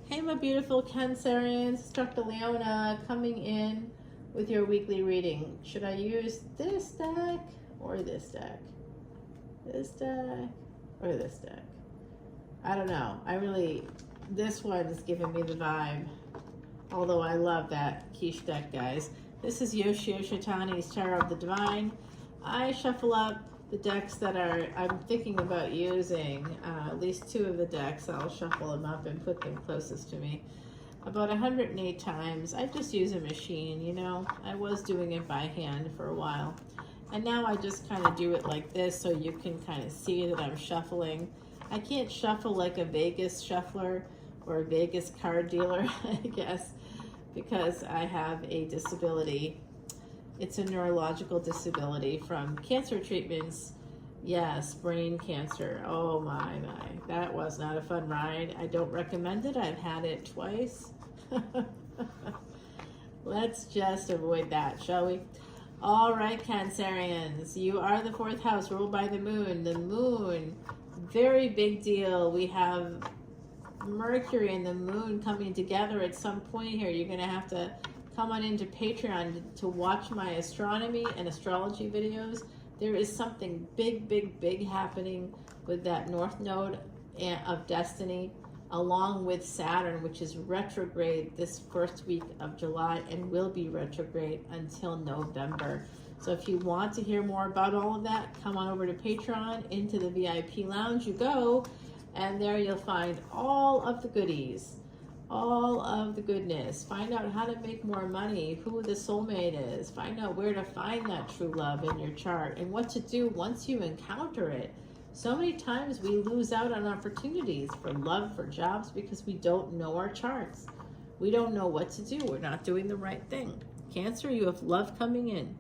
Hey, my beautiful Cancerians, it's Dr. Leona coming in with your weekly reading. Should I use this deck or this deck? This deck or this deck? I don't know. This one's giving me the vibe. Although I love that quiche deck, guys. This is Yoshio Shitani's Tarot of the Divine. I shuffle up the decks that I'm thinking about using. At least two of the decks, I'll shuffle them up and put them closest to me. About 108 times. I just use a machine, you know. I was doing it by hand for a while. And now I just kind of do it like this so you can kind of see that I'm shuffling. I can't shuffle like a Vegas shuffler or a Vegas card dealer, I guess, because I have a disability. It's a neurological disability from cancer treatments. Yes, brain cancer. Oh my. That was not a fun ride. I don't recommend it. I've had it twice. Let's just avoid that, shall we? All right, Cancerians, you are the fourth house ruled by the moon. The moon, very big deal. We have Mercury and the moon coming together at some point here. You're going to have to come on into Patreon to watch my astronomy and astrology videos. There is something big happening with that North Node of Destiny, along with Saturn, which is retrograde this first week of July and will be retrograde until November. So if you want to hear more about all of that, come on over to Patreon, into the VIP lounge you go, and there you'll find all of the goodies, all of the goodness. Find out how to make more money, who the soulmate is, find out where to find that true love in your chart, and what to do once you encounter it. So many times we lose out on opportunities for love, for jobs, because we don't know our charts. We don't know what to do. We're not doing the right thing. Cancer, you have love coming in.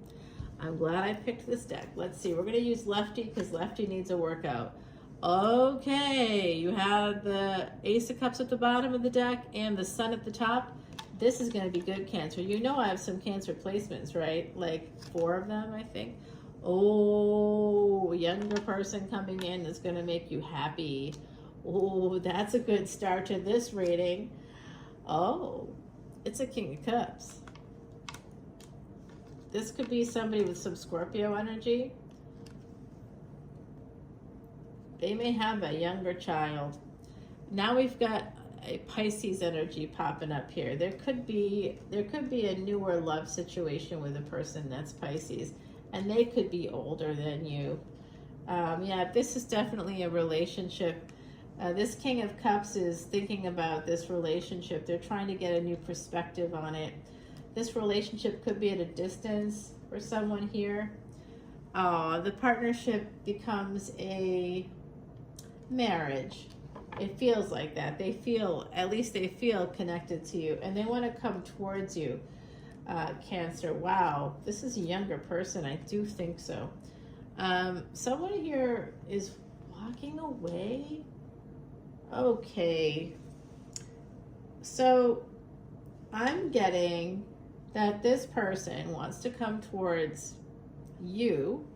I'm glad I picked this deck. Let's see. We're going to use Lefty because Lefty needs a workout. Okay, you have the Ace of Cups at the bottom of the deck and the Sun at the top. This is going to be good, Cancer. You know I have some Cancer placements, right? Like 4 of them, I think. Oh, a younger person coming in is going to make you happy. Oh, that's a good start to this reading. Oh, it's a King of Cups. This could be somebody with some Scorpio energy. They may have a younger child. Now we've got a Pisces energy popping up here. There could be a newer love situation with a person that's Pisces, and they could be older than you. Yeah, this is definitely a relationship. This King of Cups is thinking about this relationship. They're trying to get a new perspective on it. This relationship could be at a distance for someone here. The partnership becomes a marriage. It feels like that. At least they feel connected to you, and they want to come towards you. Cancer, wow, this is a younger person. I do think so. Someone here is walking away. Okay, so I'm getting that this person wants to come towards you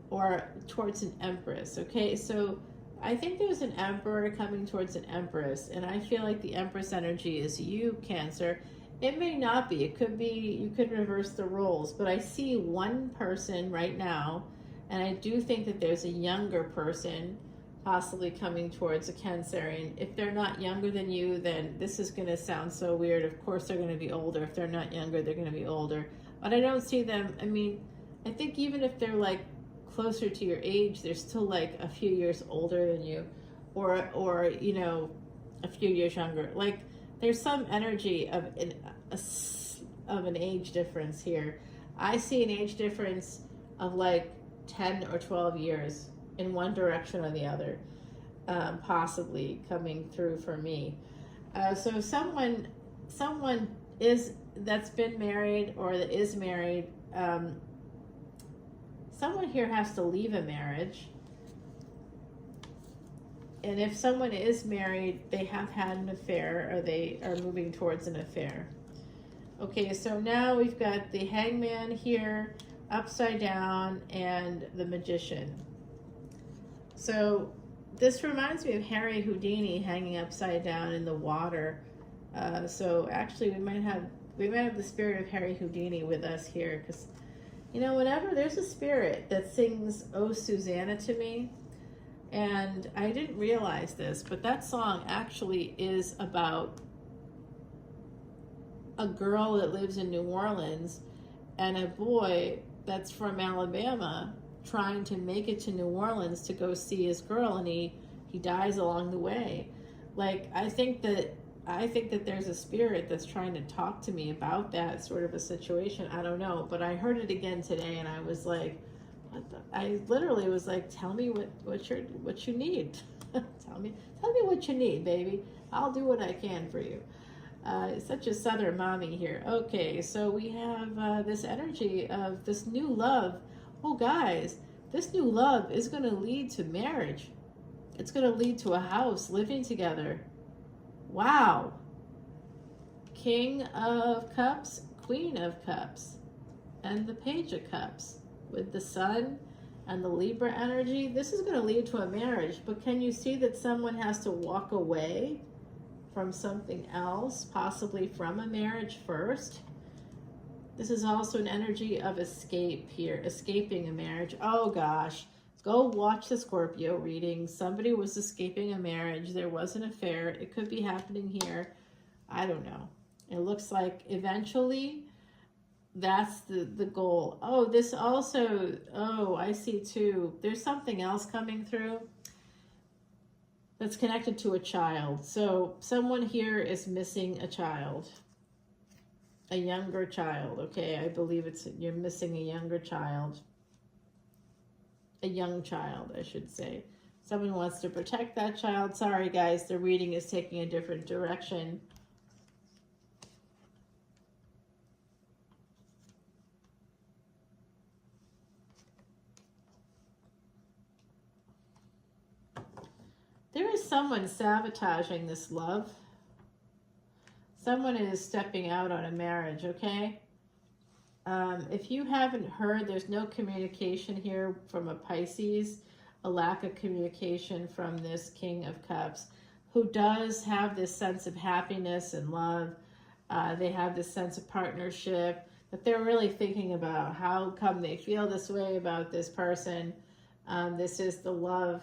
or towards an Empress. Okay, so I think there's an Emperor coming towards an Empress, and I feel like the Empress energy is you, Cancer. It may not be. It could be, you could reverse the roles, but I see one person right now, and I do think that there's a younger person possibly coming towards a Cancerian. If they're not younger than you, then this is going to sound so weird. Of course they're going to be older. If they're not younger, they're going to be older. But I don't see them, I mean, I think even if they're like closer to your age, they're still like a few years older than you, or you know, a few years younger. Like, there's some energy of an age difference here. I see an age difference of like 10 or 12 years in one direction or the other, possibly coming through for me. So someone that's been married or that is married, someone here has to leave a marriage. And if someone is married, they have had an affair, or they are moving towards an affair. Okay, so now we've got the Hangman here, upside down, and the Magician. So this reminds me of Harry Houdini hanging upside down in the water So actually, we might have the spirit of Harry Houdini with us here, because whenever there's a spirit that sings "Oh Susanna" to me, and I didn't realize this, but that song actually is about a girl that lives in New Orleans and a boy that's from Alabama trying to make it to New Orleans to go see his girl, and he dies along the way. Like, I think that there's a spirit that's trying to talk to me about that sort of a situation. I don't know, but I heard it again today, and I was like, what the? I literally was like, tell me what you need. tell me what you need, baby. I'll do what I can for you. Such a southern mommy here. Okay, so we have this energy of this new love. Oh, guys, this new love is going to lead to marriage. It's going to lead to a house, living together. Wow. King of Cups, Queen of Cups, and the Page of Cups with the Sun and the Libra energy. This is going to lead to a marriage, but can you see that someone has to walk away from something else, possibly from a marriage first? This is also an energy of escape here, escaping a marriage. Oh gosh, go watch the Scorpio reading. Somebody was escaping a marriage. There was an affair. It could be happening here. I don't know. It looks like eventually that's the goal. Oh, this also, oh, I see too. There's something else coming through that's connected to a child. So someone here is missing a child, a younger child. Okay, I believe you're missing a younger child, a young child, I should say. Someone wants to protect that child. Sorry, guys, the reading is taking a different direction. There is someone sabotaging this love. Someone is stepping out on a marriage, okay? If you haven't heard, there's no communication here from a Pisces, a lack of communication from this King of Cups, who does have this sense of happiness and love. They have this sense of partnership, that they're really thinking about how come they feel this way about this person. This is the love.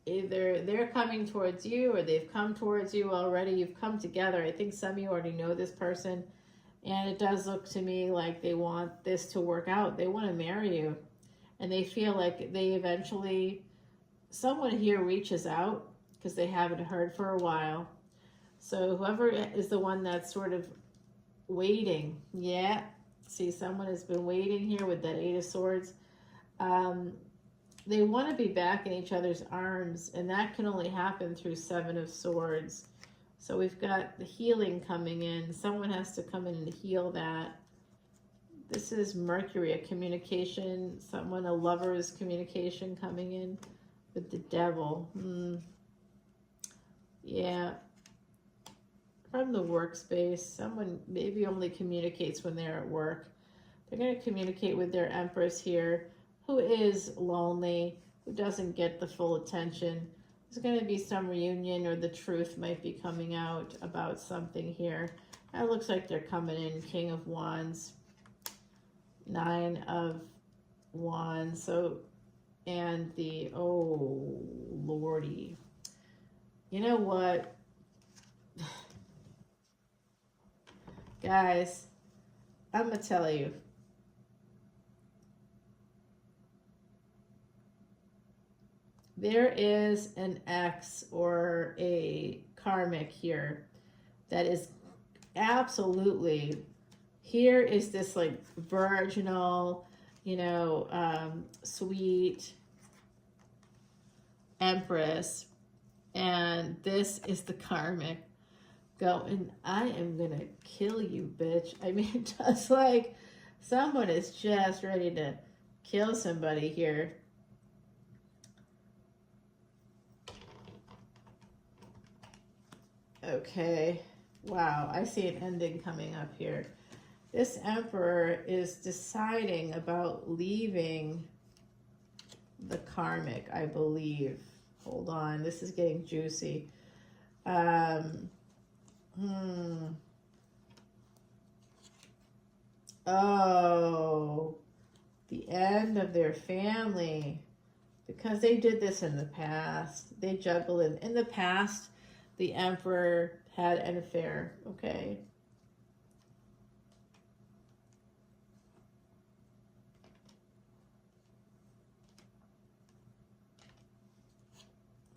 Either they're coming towards you or they've come towards you already. You've come together. I think some of you already know this person. And it does look to me like they want this to work out. They want to marry you. And they feel like they eventually, someone here reaches out because they haven't heard for a while. So whoever is the one that's sort of waiting. Yeah. See, someone has been waiting here with that Eight of Swords. They want to be back in each other's arms, and that can only happen through Seven of Swords. So we've got the healing coming in. Someone has to come in and heal that. This is Mercury, a communication, a lover's communication coming in with the Devil. Yeah. From the workspace, someone maybe only communicates when they're at work. They're going to communicate with their Empress here, who is lonely, who doesn't get the full attention. There's going to be some reunion, or the truth might be coming out about something here. It looks like they're coming in. King of Wands, Nine of Wands, so, and the, oh, Lordy. You know what? Guys, I'm going to tell you. There is an X or a karmic here that is absolutely, here is this like virginal, sweet Empress, and this is the karmic going, I am gonna kill you, bitch. I mean, just like someone is just ready to kill somebody here. Okay, wow, I see an ending coming up here. This Emperor is deciding about leaving the karmic, I believe. Hold on, this is getting juicy. Oh, the end of their family. Because they did this in the past. They juggled it. In the past, the emperor had an affair, okay?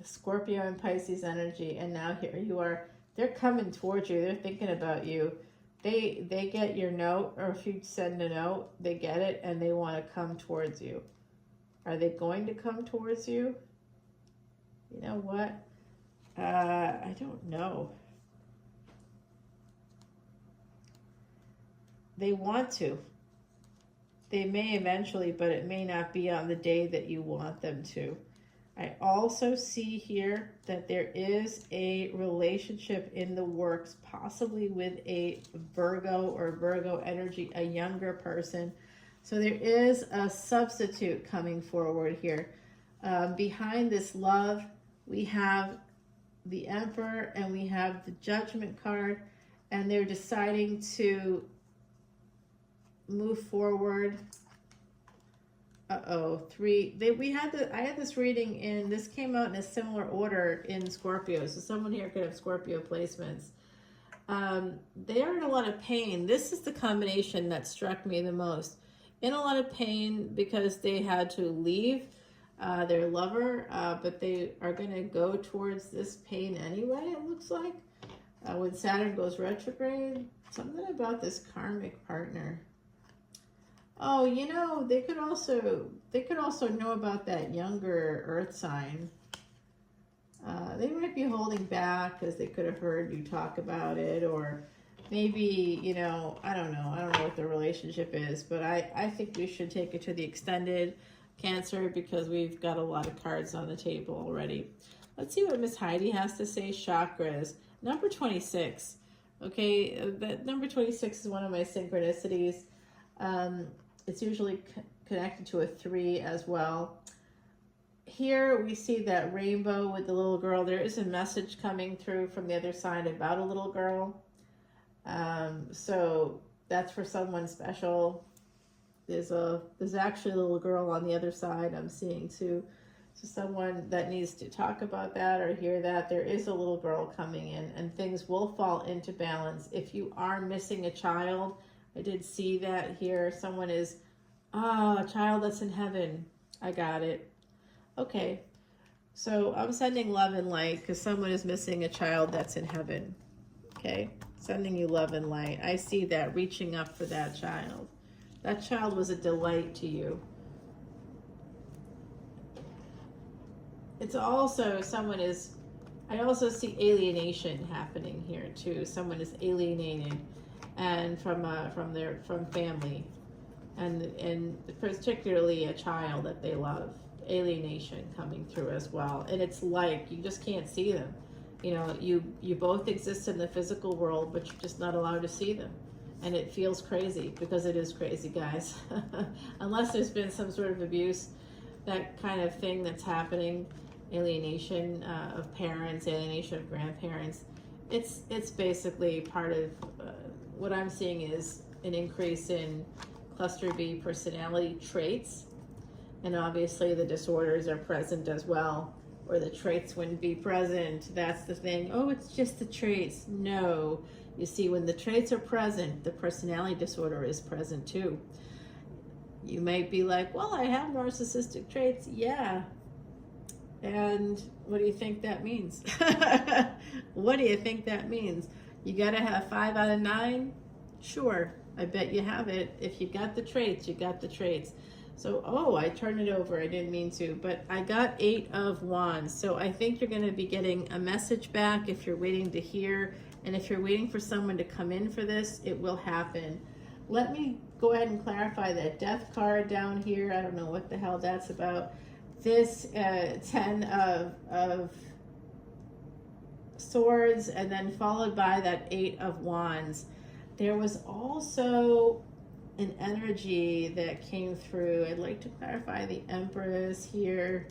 Scorpio and Pisces energy, and now here you are. They're coming towards you. They're thinking about you. They get your note, or if you send a note, they get it, and they want to come towards you. Are they going to come towards you? You know what? I don't know. They want to. They may eventually, but it may not be on the day that you want them to. I also see here that there is a relationship in the works, possibly with a Virgo or Virgo energy, a younger person. So there is a substitute coming forward here. Behind this love, we have the Emperor and we have the Judgment card, and they're deciding to move forward. I had this reading in, this came out in a similar order in Scorpio. So someone here could have Scorpio placements. They are in a lot of pain. This is the combination that struck me the most. In a lot of pain because they had to leave their lover, but they are going to go towards this pain anyway, it looks like. When Saturn goes retrograde, something about this karmic partner. Oh, you know, they could also know about that younger Earth sign. They might be holding back because they could have heard you talk about it, or maybe, you know, I don't know what the relationship is, but I think we should take it to the extended Cancer because we've got a lot of cards on the table already. Let's see what Miss Heidi has to say. Chakras, number 26. Okay, that number 26 is one of my synchronicities. It's usually connected to a 3 as well. Here we see that rainbow with the little girl. There is a message coming through from the other side about a little girl. So that's for someone special. There's actually a little girl on the other side I'm seeing too. So someone that needs to talk about that or hear that, there is a little girl coming in, and things will fall into balance. If you are missing a child, I did see that here. Someone is, a child that's in heaven. I got it. Okay. So I'm sending love and light because someone is missing a child that's in heaven. Okay. Sending you love and light. I see that, reaching up for that child. That child was a delight to you. It's also, I also see alienation happening here too. Someone is alienated and from family, and particularly a child that they love. Alienation coming through as well. And it's like you just can't see them. You know, you both exist in the physical world, but you're just not allowed to see them. And it feels crazy, because it is crazy, guys. Unless there's been some sort of abuse, that kind of thing that's happening, alienation of parents, alienation of grandparents, it's basically part of what I'm seeing is an increase in cluster B personality traits. And obviously the disorders are present as well, or the traits wouldn't be present. That's the thing. Oh, it's just the traits. No. You see, when the traits are present, the personality disorder is present too. You might be like, well, I have narcissistic traits. Yeah. And what do you think that means? What do you think that means? You got to have 5 out of 9? Sure. I bet you have it. If you got the traits, you got the traits. So, oh, I turned it over. I didn't mean to, but I got 8 of Wands. So I think you're going to be getting a message back if you're waiting to hear. And if you're waiting for someone to come in for this, it will happen. Let me go ahead and clarify that Death card down here. I don't know what the hell that's about. This 10 of Swords, and then followed by that 8 of Wands. There was also an energy that came through. I'd like to clarify the Empress here.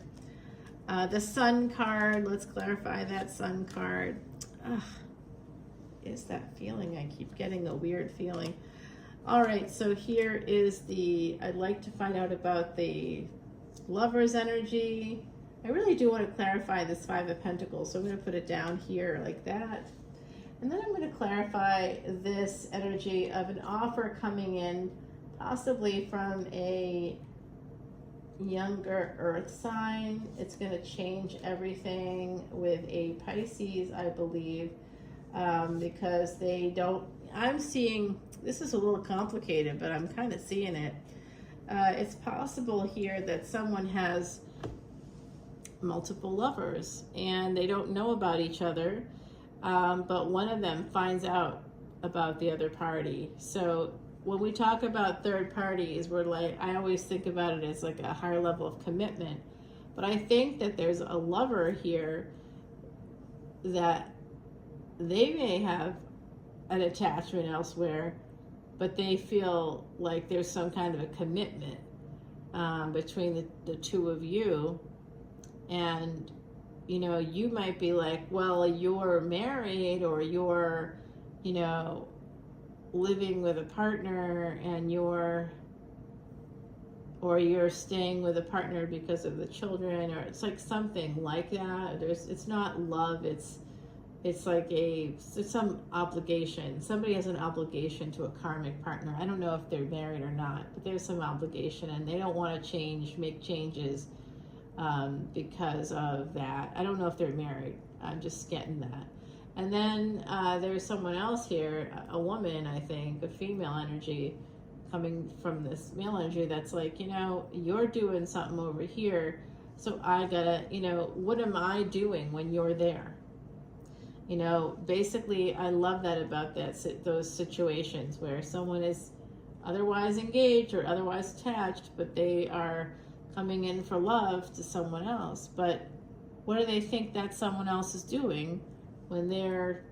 The Sun card, let's clarify that Sun card. Is that feeling? I keep getting a weird feeling. All right, so here is I'd like to find out about the Lover's energy. I really do want to clarify this Five of Pentacles, so I'm going to put it down here like that. And then I'm going to clarify this energy of an offer coming in, possibly from a younger earth sign. It's going to change everything with a Pisces, I believe, because they don't, I'm seeing, this is a little complicated, but I'm kind of seeing it. It's possible here that someone has multiple lovers and they don't know about each other, but one of them finds out about the other party. So when we talk about third parties, we're like, I always think about it as like a higher level of commitment. But I think that there's a lover here that they may have an attachment elsewhere, but they feel like there's some kind of a commitment between the two of you. And, you know, you might be like, well, you're married, or you're, you know, living with a partner, and you're staying with a partner because of the children, or it's like something like that. It's not love, it's like it's some obligation. Somebody has an obligation to a karmic partner. I don't know if they're married or not, but there's some obligation, and they don't want to make changes because of that. I don't know if they're married. I'm just getting that. And then there's someone else here, a woman, I think, a female energy coming from this male energy that's like, you know, you're doing something over here, so I gotta, you know, what am I doing when you're there? You know, basically, I love that about those situations where someone is otherwise engaged or otherwise attached, but they are coming in for love to someone else. But what do they think that someone else is doing when they're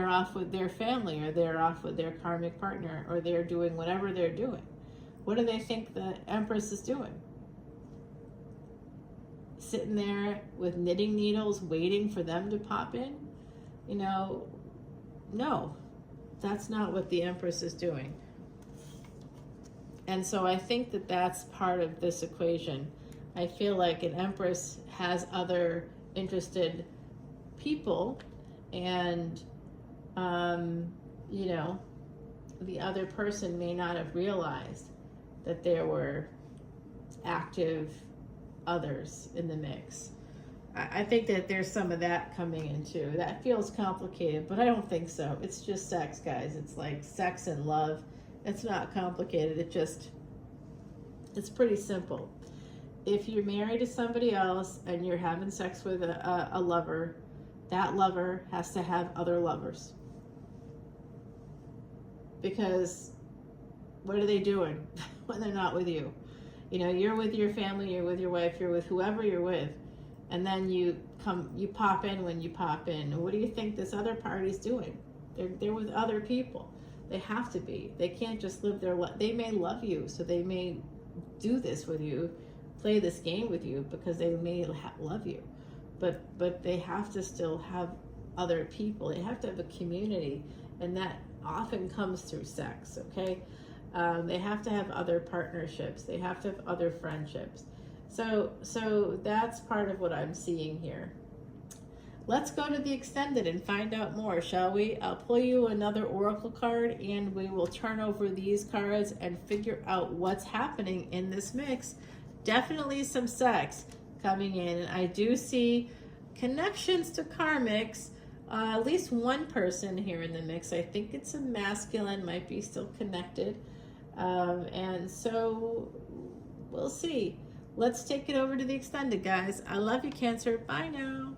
off with their family, or they're off with their karmic partner, or they're doing whatever they're doing? What do they think the Empress is doing? Sitting there with knitting needles waiting for them to pop in? You know, no, that's not what the Empress is doing. And so I think that that's part of this equation. I feel like an Empress has other interested people, and you know, the other person may not have realized that there were active others in the mix. I think that there's some of that coming in too. That feels complicated, but I don't think so. It's just sex, guys. It's like sex and love. It's not complicated. It's pretty simple. If you're married to somebody else and you're having sex with a lover, that lover has to have other lovers. Because what are they doing when they're not with you? You know, you're with your family, you're with your wife, you're with whoever you're with, and then you pop in when you pop in. What do you think this other party's doing? They're with other people. They have to be. They can't just live their life. They may love you, so they may do this with you, play this game with you, because they may love you. But they have to still have other people. They have to have a community, and that often comes through sex, okay? They have to have other partnerships. They have to have other friendships. So that's part of what I'm seeing here. Let's go to the extended and find out more, shall we? I'll pull you another oracle card, and we will turn over these cards and figure out what's happening in this mix. Definitely some sex coming in, and I do see connections to karmics. At least one person here in the mix. I think it's a masculine, might be still connected. And so we'll see. Let's take it over to the extended, guys. I love you, Cancer. Bye now.